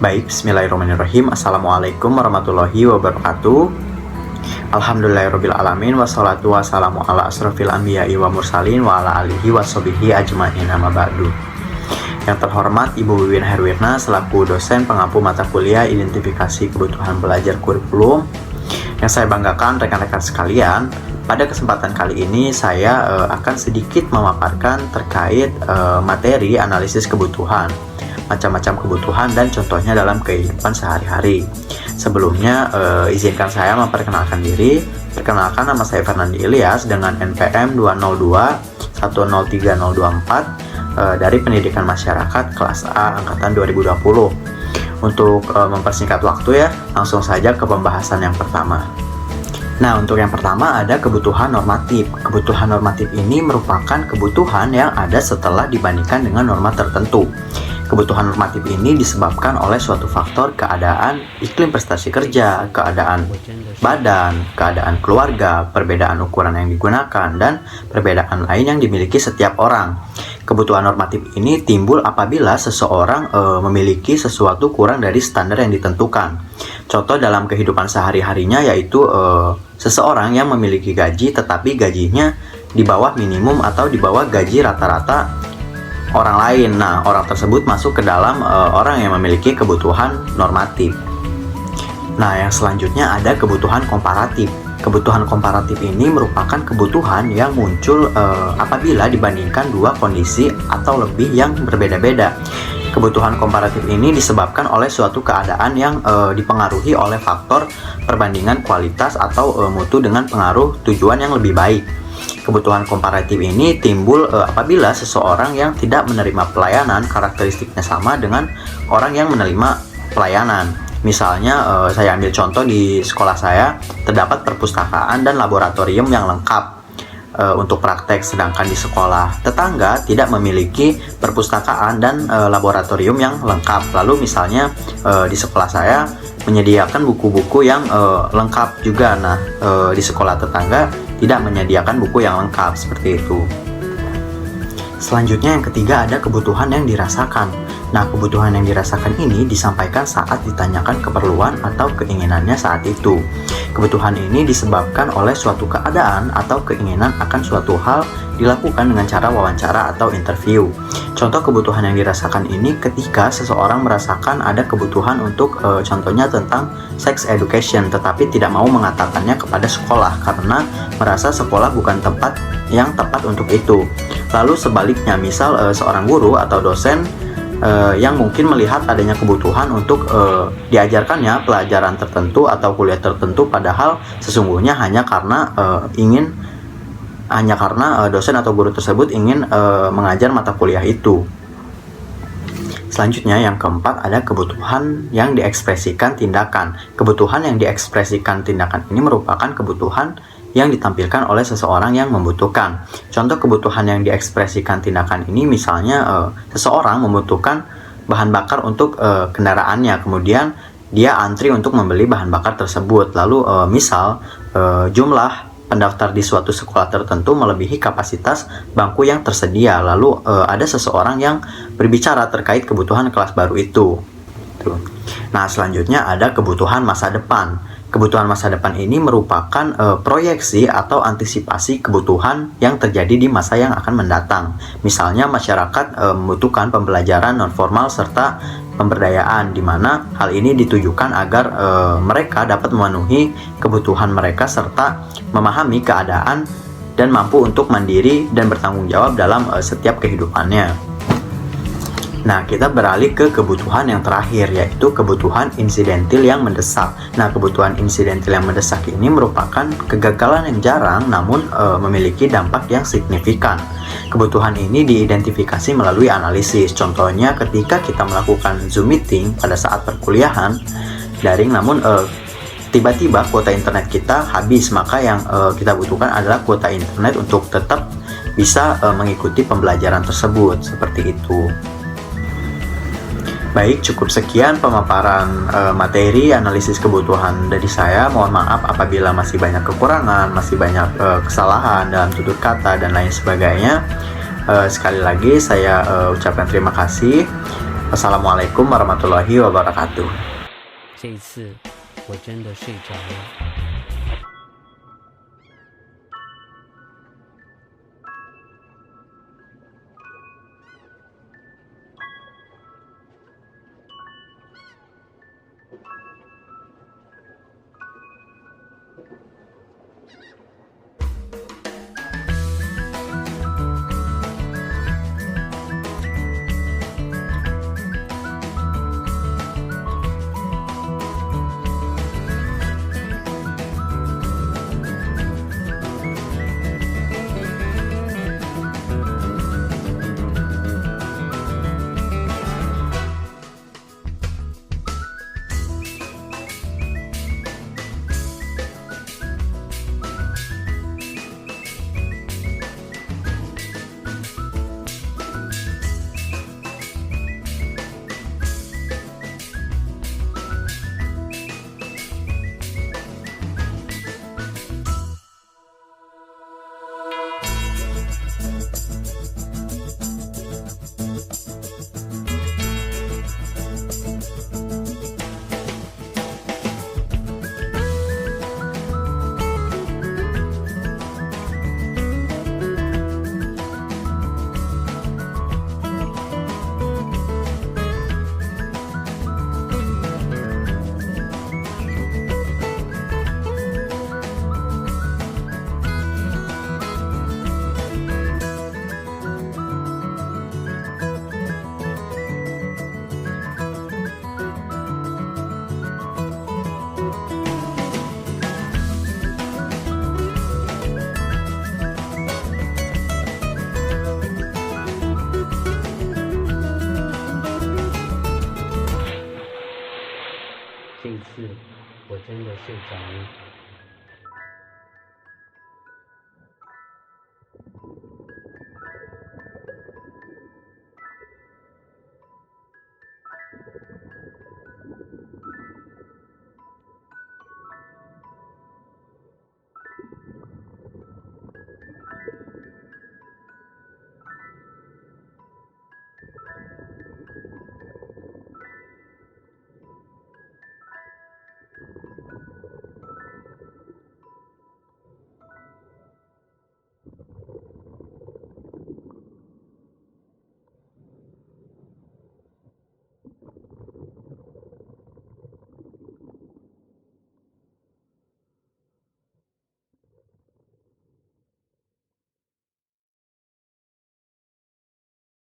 Baik, bismillahirrahmanirrahim. Assalamualaikum warahmatullahi wabarakatuh. Alhamdulillahirrabbilalamin. Wassalatu wassalamu ala asrofil anbiya'i wa mursalin wa ala alihi wa sobihi ajma'in amma ba'du. Yang terhormat Ibu Wiwin Herwirna selaku dosen pengampu mata kuliah identifikasi kebutuhan belajar kurikulum. Yang saya banggakan rekan-rekan sekalian, pada kesempatan kali ini saya akan sedikit memaparkan terkait materi analisis kebutuhan, macam-macam kebutuhan dan contohnya dalam kehidupan sehari-hari. Sebelumnya izinkan saya memperkenalkan diri. Perkenalkan, nama saya Fernandi Ilyas dengan NPM 202103024 dari Pendidikan Masyarakat kelas A angkatan 2020. Untuk mempersingkat waktu ya, langsung saja ke pembahasan yang pertama. Nah, untuk yang pertama ada kebutuhan normatif. Kebutuhan normatif ini merupakan kebutuhan yang ada setelah dibandingkan dengan norma tertentu. Kebutuhan normatif ini disebabkan oleh suatu faktor keadaan iklim prestasi kerja, keadaan badan, keadaan keluarga, perbedaan ukuran yang digunakan, dan perbedaan lain yang dimiliki setiap orang. Kebutuhan normatif ini timbul apabila seseorang memiliki sesuatu kurang dari standar yang ditentukan. Contoh dalam kehidupan sehari-harinya yaitu seseorang yang memiliki gaji tetapi gajinya di bawah minimum atau di bawah gaji rata-rata orang lain. Nah, orang tersebut masuk ke dalam orang yang memiliki kebutuhan normatif. Nah, yang selanjutnya ada kebutuhan komparatif. Kebutuhan komparatif ini merupakan kebutuhan yang muncul apabila dibandingkan dua kondisi atau lebih yang berbeda-beda. Kebutuhan komparatif ini disebabkan oleh suatu keadaan yang dipengaruhi oleh faktor perbandingan kualitas atau mutu dengan pengaruh tujuan yang lebih baik. Kebutuhan komparatif ini timbul apabila seseorang yang tidak menerima pelayanan karakteristiknya sama dengan orang yang menerima pelayanan. Misalnya saya ambil contoh di sekolah saya terdapat perpustakaan dan laboratorium yang lengkap untuk praktek, sedangkan di sekolah tetangga tidak memiliki perpustakaan dan laboratorium yang lengkap. Lalu misalnya di sekolah saya menyediakan buku-buku yang lengkap juga. Nah, di sekolah tetangga tidak menyediakan buku yang lengkap, seperti itu. Selanjutnya yang ketiga ada kebutuhan yang dirasakan. Nah, kebutuhan yang dirasakan ini disampaikan saat ditanyakan keperluan atau keinginannya saat itu. Kebutuhan ini disebabkan oleh suatu keadaan atau keinginan akan suatu hal dilakukan dengan cara wawancara atau interview. Contoh kebutuhan yang dirasakan ini ketika seseorang merasakan ada kebutuhan untuk contohnya tentang sex education tetapi tidak mau mengatakannya kepada sekolah karena merasa sekolah bukan tempat yang tepat untuk itu. Lalu sebaliknya, misal seorang guru atau dosen yang mungkin melihat adanya kebutuhan untuk diajarkannya pelajaran tertentu atau kuliah tertentu, padahal sesungguhnya hanya karena dosen atau guru tersebut ingin mengajar mata kuliah itu. Selanjutnya yang keempat ada kebutuhan yang diekspresikan tindakan. Kebutuhan yang diekspresikan tindakan ini merupakan kebutuhan yang ditampilkan oleh seseorang yang membutuhkan. Contoh kebutuhan yang diekspresikan tindakan ini misalnya seseorang membutuhkan bahan bakar untuk kendaraannya, kemudian dia antri untuk membeli bahan bakar tersebut. Lalu misal jumlah pendaftar di suatu sekolah tertentu melebihi kapasitas bangku yang tersedia. Lalu ada seseorang yang berbicara terkait kebutuhan kelas baru itu. Nah, selanjutnya ada kebutuhan masa depan. Kebutuhan masa depan ini merupakan proyeksi atau antisipasi kebutuhan yang terjadi di masa yang akan mendatang. Misalnya masyarakat membutuhkan pembelajaran non-formal serta pemberdayaan, di mana hal ini ditujukan agar mereka dapat memenuhi kebutuhan mereka serta memahami keadaan dan mampu untuk mandiri dan bertanggung jawab dalam setiap kehidupannya. Nah, kita beralih ke kebutuhan yang terakhir, yaitu kebutuhan insidentil yang mendesak. Nah, kebutuhan insidentil yang mendesak ini merupakan kegagalan yang jarang namun memiliki dampak yang signifikan. Kebutuhan ini diidentifikasi melalui analisis. Contohnya ketika kita melakukan Zoom meeting pada saat perkuliahan daring, namun tiba-tiba kuota internet kita habis, maka yang kita butuhkan adalah kuota internet untuk tetap bisa mengikuti pembelajaran tersebut, seperti itu. Baik, cukup sekian pemaparan materi analisis kebutuhan dari saya. Mohon maaf apabila masih banyak kekurangan, masih banyak kesalahan dalam tutur kata dan lain sebagainya. Sekali lagi saya ucapkan terima kasih. Wassalamualaikum warahmatullahi wabarakatuh. 这一次我真的睡着了。这一次我真的睡着了。